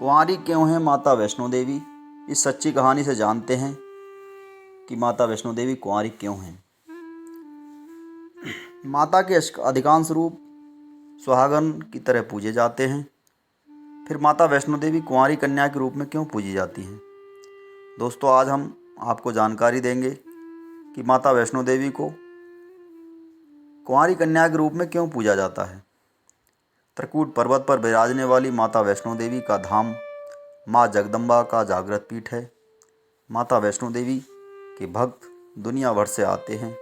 कुंवारी क्यों है माता वैष्णो देवी? इस सच्ची कहानी से जानते हैं कि माता वैष्णो देवी कुंवारी क्यों हैं। माता के अधिकांश रूप सुहागन की तरह पूजे जाते हैं। फिर माता वैष्णो देवी कुंवारी कन्या के रूप में क्यों पूजी जाती हैं? दोस्तों, आज हम आपको जानकारी देंगे कि माता वैष्णो देवी को कुंवारी कन्या के रूप में क्यों पूजा जाता है। त्रिकूट पर्वत पर विराजने वाली माता वैष्णो देवी का धाम माँ जगदम्बा का जागृत पीठ है। माता वैष्णो देवी के भक्त दुनिया भर से आते हैं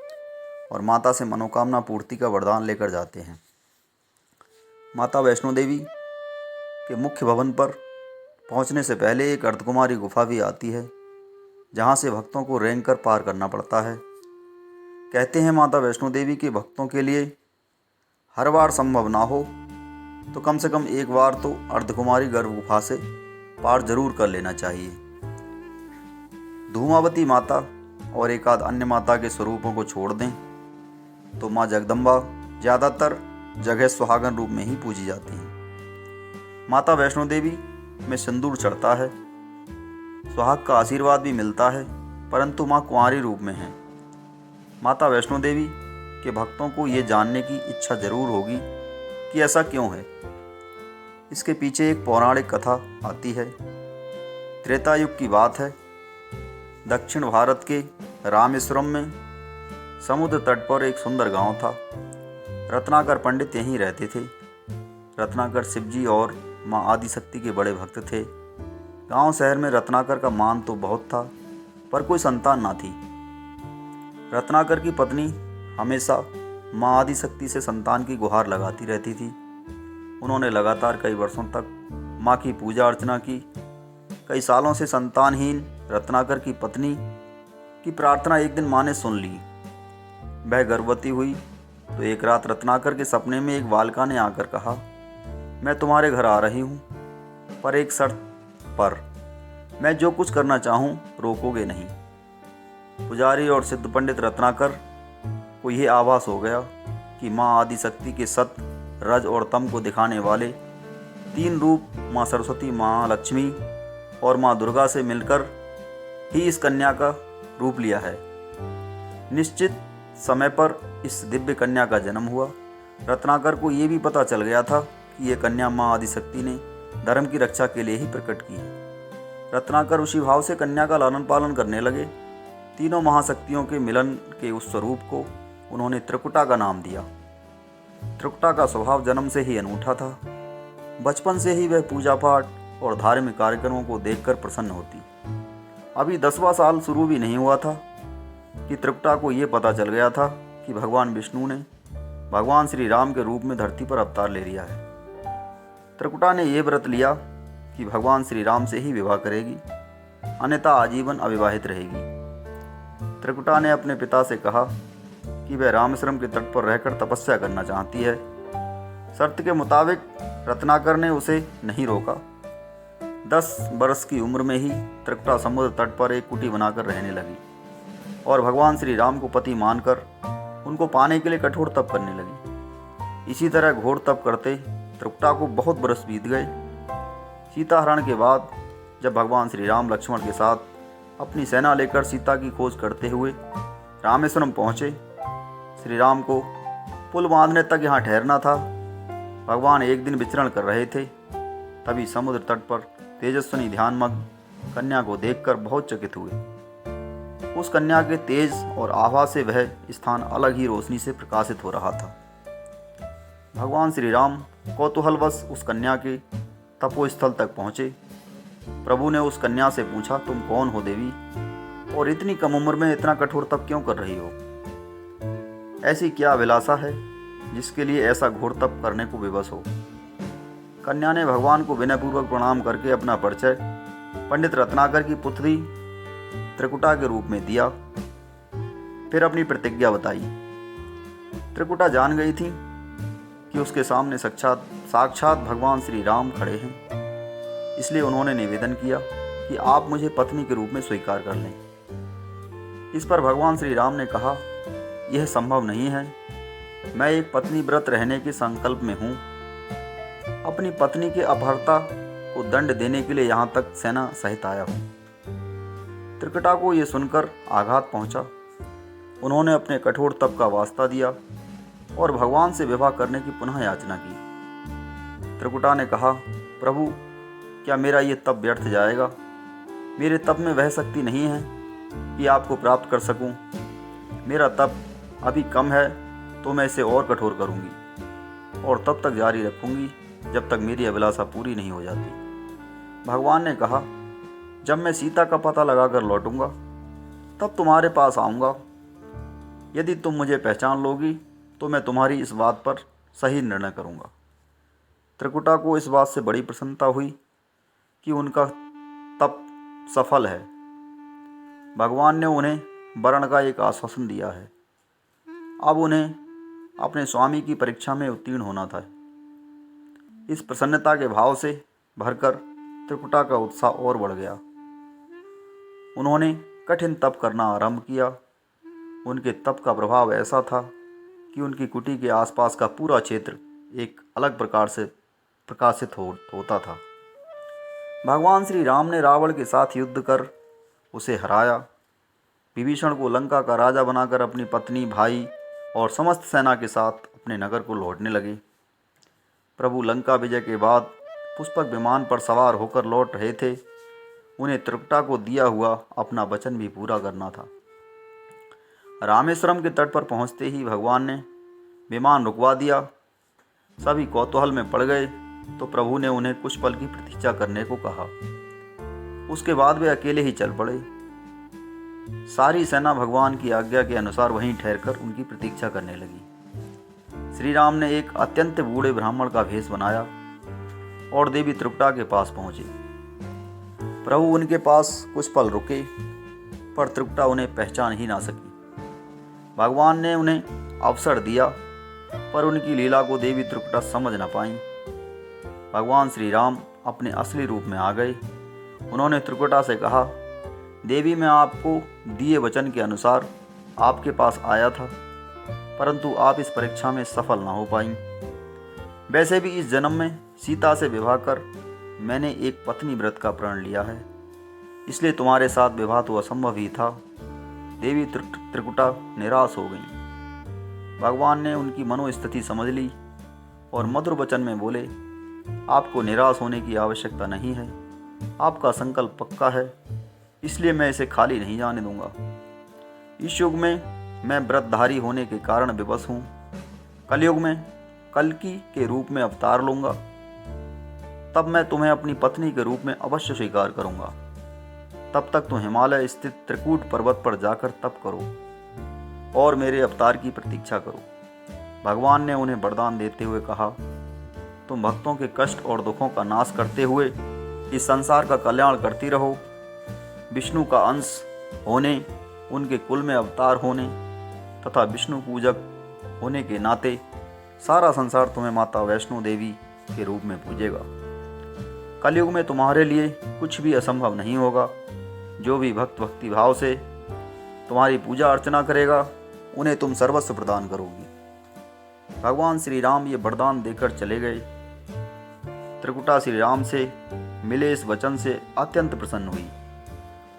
और माता से मनोकामना पूर्ति का वरदान लेकर जाते हैं। माता वैष्णो देवी के मुख्य भवन पर पहुंचने से पहले एक अर्धकुमारी गुफा भी आती है, जहां से भक्तों को रेंग कर पार करना पड़ता है। कहते हैं माता वैष्णो देवी के भक्तों के लिए हर बार संभव ना हो तो कम से कम एक बार तो अर्धकुमारी गर्भ गुफा से पार जरूर कर लेना चाहिए। धूमावती माता और एक आध अन्य माता के स्वरूपों को छोड़ दें तो माँ जगदम्बा ज़्यादातर जगह सुहागन रूप में ही पूजी जाती हैं। माता वैष्णो देवी में सिंदूर चढ़ता है, सुहाग का आशीर्वाद भी मिलता है, परंतु माँ कुंवारी रूप में है। माता वैष्णो देवी के भक्तों को ये जानने की इच्छा जरूर होगी कि ऐसा क्यों है। इसके पीछे एक पौराणिक कथा आती है। त्रेता युग की बात है। दक्षिण भारत के रामेश्वरम में समुद्र तट पर एक सुंदर गांव था। रत्नाकर पंडित यहीं रहते थे। रत्नाकर शिवजी और माँ आदिशक्ति के बड़े भक्त थे। गांव शहर में रत्नाकर का मान तो बहुत था, पर कोई संतान ना थी। रत्नाकर की पत्नी हमेशा माँ आदिशक्ति से संतान की गुहार लगाती रहती थी। उन्होंने लगातार कई वर्षों तक माँ की पूजा अर्चना की। कई सालों से संतानहीन रत्नाकर की पत्नी की प्रार्थना एक दिन माँ ने सुन ली। वह गर्भवती हुई तो एक रात रत्नाकर के सपने में एक बालिका ने आकर कहा, मैं तुम्हारे घर आ रही हूँ, पर एक शर्त पर। मैं जो कुछ करना चाहूँ रोकोगे नहीं। पुजारी और सिद्ध पंडित रत्नाकर को यह आभास हो गया कि माँ आदिशक्ति के सत, रज और तम को दिखाने वाले तीन रूप माँ सरस्वती, माँ लक्ष्मी और माँ दुर्गा से मिलकर ही इस कन्या का रूप लिया है। निश्चित समय पर इस दिव्य कन्या का जन्म हुआ। रत्नाकर को ये भी पता चल गया था कि ये कन्या माँ आदिशक्ति ने धर्म की रक्षा के लिए ही प्रकट की है। रत्नाकर उसी भाव से कन्या का लालन पालन करने लगे। तीनों महाशक्तियों के मिलन के उस स्वरूप को उन्होंने त्रिकुटा का नाम दिया। त्रिकुटा का स्वभाव जन्म से ही अनूठा था। बचपन से ही वह पूजा पाठ और धार्मिक कार्यक्रमों को देखकर प्रसन्न होती। अभी 10वां साल शुरू भी नहीं हुआ था कि त्रिकुटा को ये पता चल गया था कि भगवान विष्णु ने भगवान श्री राम के रूप में धरती पर अवतार ले लिया है। त्रिकुटा ने यह व्रत लिया कि भगवान श्री राम से ही विवाह करेगी, अन्यथा आजीवन अविवाहित रहेगी। त्रिकुटा ने अपने पिता से कहा कि वह रामेश्वरम के तट पर रहकर तपस्या करना चाहती है। शर्त के मुताबिक रत्नाकर ने उसे नहीं रोका। 10 वर्ष की उम्र में ही त्रिकुटा समुद्र तट पर एक कुटी बनाकर रहने लगी और भगवान श्री राम को पति मानकर उनको पाने के लिए कठोर तप करने लगी। इसी तरह घोर तप करते त्रिकुटा को बहुत बरस बीत गए। सीताहरण के बाद जब भगवान श्री राम लक्ष्मण के साथ अपनी सेना लेकर सीता की खोज करते हुए रामेश्वरम पहुँचे, श्री राम को पुल बांधने तक यहाँ ठहरना था। भगवान एक दिन विचरण कर रहे थे, तभी समुद्र तट पर तेजस्विनी ध्यानमग्न कन्या को देखकर बहुत चकित हुए। उस कन्या के तेज और आभा से वह स्थान अलग ही रोशनी से प्रकाशित हो रहा था। भगवान श्री राम कौतूहलवश उस कन्या के तपोस्थल तक पहुँचे। प्रभु ने उस कन्या से पूछा, तुम कौन हो देवी, और इतनी कम उम्र में इतना कठोर तप क्यों कर रही हो? ऐसी क्या अभिलाषा है जिसके लिए ऐसा घोर तप करने को विवश हो? कन्या ने भगवान को विनयपूर्वक प्रणाम करके अपना परिचय पंडित रत्नाकर की पुत्री त्रिकुटा के रूप में दिया। फिर अपनी प्रतिज्ञा बताई। त्रिकुटा जान गई थी कि उसके सामने साक्षात भगवान श्री राम खड़े हैं, इसलिए उन्होंने निवेदन किया कि आप मुझे पत्नी के रूप में स्वीकार कर लें। इस पर भगवान श्री राम ने कहा, यह संभव नहीं है। मैं एक पत्नी व्रत रहने के संकल्प में हूँ। अपनी पत्नी के अपहर्ता को दंड देने के लिए यहाँ तक सेना सहित आया हूँ। त्रिकटा को ये सुनकर आघात पहुँचा। उन्होंने अपने कठोर तप का वास्ता दिया और भगवान से विवाह करने की पुनः याचना की। त्रिकुटा ने कहा, प्रभु, क्या मेरा ये तप व्यर्थ जाएगा? मेरे तप में वह शक्ति नहीं है कि आपको प्राप्त कर सकूं। मेरा तप अभी कम है, तो मैं इसे और कठोर करूंगी और तब तक जारी रखूंगी जब तक मेरी अभिलाषा पूरी नहीं हो जाती। भगवान ने कहा, जब मैं सीता का पता लगाकर लौटूंगा तब तुम्हारे पास आऊँगा। यदि तुम मुझे पहचान लोगी तो मैं तुम्हारी इस बात पर सही निर्णय करूँगा। त्रिकुटा को इस बात से बड़ी प्रसन्नता हुई कि उनका तप सफल है। भगवान ने उन्हें वरण का एक आश्वासन दिया है। अब उन्हें अपने स्वामी की परीक्षा में उत्तीर्ण होना था। इस प्रसन्नता के भाव से भरकर त्रिकुटा का उत्साह और बढ़ गया। उन्होंने कठिन तप करना आरंभ किया। उनके तप का प्रभाव ऐसा था कि उनकी कुटी के आसपास का पूरा क्षेत्र एक अलग प्रकार से प्रकाशित होता था। भगवान श्री राम ने रावण के साथ युद्ध कर उसे हराया। विभीषण को लंका का राजा बनाकर अपनी पत्नी, भाई और समस्त सेना के साथ अपने नगर को लौटने लगे। प्रभु लंका विजय के बाद पुष्पक विमान पर सवार होकर लौट रहे थे। उन्हें त्रिकुटा को दिया हुआ अपना वचन भी पूरा करना था। रामेश्वरम के तट पर पहुंचते ही भगवान ने विमान रुकवा दिया। सभी कौतूहल में पड़ गए तो प्रभु ने उन्हें कुछ पल की प्रतीक्षा करने को कहा। उसके बाद वे अकेले ही चल पड़े। सारी सेना भगवान की आज्ञा के अनुसार वहीं ठहरकर उनकी प्रतीक्षा करने लगी। श्री राम ने एक अत्यंत बूढ़े ब्राह्मण का भेष बनाया और देवी त्रिकुटा के पास पहुंचे। प्रभु उनके पास कुछ पल रुके, पर त्रिकुटा उन्हें पहचान ही ना सकी। भगवान ने उन्हें अवसर दिया, पर उनकी लीला को देवी त्रिकुटा समझ न पाई। भगवान श्री राम अपने असली रूप में आ गए। उन्होंने त्रिकुटा से कहा, देवी, मैं आपको दिए वचन के अनुसार आपके पास आया था, परंतु आप इस परीक्षा में सफल ना हो पाई। वैसे भी इस जन्म में सीता से विवाह कर मैंने एक पत्नी व्रत का प्रण लिया है, इसलिए तुम्हारे साथ विवाह तो असंभव ही था। देवी त्रिकुटा निराश हो गई। भगवान ने उनकी मनोस्थिति समझ ली और मधुर वचन में बोले, आपको निराश होने की आवश्यकता नहीं है। आपका संकल्प पक्का है, इसलिए मैं इसे खाली नहीं जाने दूंगा। इस युग में मैं व्रतधारी होने के कारण विवश हूँ। कलयुग में कल्कि के रूप में अवतार लूँगा, तब मैं तुम्हें अपनी पत्नी के रूप में अवश्य स्वीकार करूँगा। तब तक तुम हिमालय स्थित त्रिकूट पर्वत पर जाकर तप करो और मेरे अवतार की प्रतीक्षा करो। भगवान ने उन्हें वरदान देते हुए कहा, तुम भक्तों के कष्ट और दुखों का नाश करते हुए इस संसार का कल्याण करती रहो। विष्णु का अंश होने, उनके कुल में अवतार होने तथा विष्णु पूजक होने के नाते सारा संसार तुम्हें माता वैष्णो देवी के रूप में पूजेगा। कलयुग में तुम्हारे लिए कुछ भी असंभव नहीं होगा। जो भी भक्त भक्ति भाव से तुम्हारी पूजा अर्चना करेगा, उन्हें तुम सर्वस्व प्रदान करोगी। भगवान श्री राम ये वरदान देकर चले गए। त्रिकुटा श्री राम से मिले इस वचन से अत्यंत प्रसन्न हुई।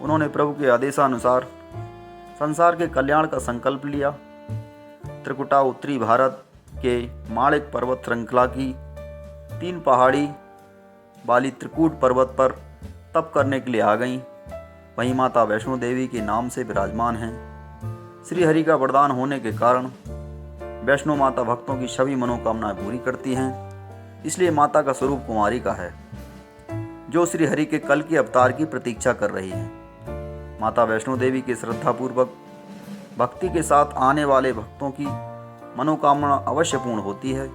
उन्होंने प्रभु के आदेशानुसार संसार के कल्याण का संकल्प लिया। त्रिकुटा उत्तरी भारत के माणिक पर्वत श्रृंखला की 3 पहाड़ी वाली त्रिकूट पर्वत पर तप करने के लिए आ गईं। वहीं माता वैष्णो देवी के नाम से विराजमान हैं। श्री हरि का वरदान होने के कारण वैष्णो माता भक्तों की सभी मनोकामनाएं पूरी करती हैं। इसलिए माता का स्वरूप कुमारी का है, जो श्री हरि के कल के अवतार की प्रतीक्षा कर रही है। माता वैष्णो देवी के श्रद्धापूर्वक भक्ति के साथ आने वाले भक्तों की मनोकामना अवश्य पूर्ण होती है।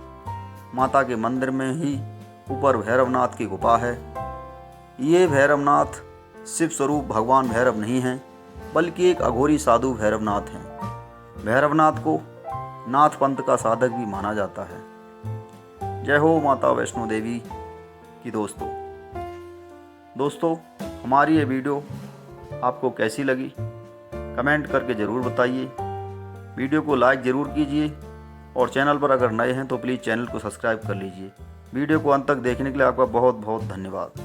माता के मंदिर में ही ऊपर भैरवनाथ की गुफा है। ये भैरवनाथ शिव स्वरूप भगवान भैरव नहीं हैं, बल्कि एक अघोरी साधु भैरवनाथ हैं। भैरवनाथ को नाथ पंथ का साधक भी माना जाता है। जय हो माता वैष्णो देवी की। दोस्तों, हमारी ये वीडियो आपको कैसी लगी कमेंट करके ज़रूर बताइए। वीडियो को लाइक ज़रूर कीजिए और चैनल पर अगर नए हैं तो प्लीज़ चैनल को सब्सक्राइब कर लीजिए। वीडियो को अंत तक देखने के लिए आपका बहुत बहुत धन्यवाद।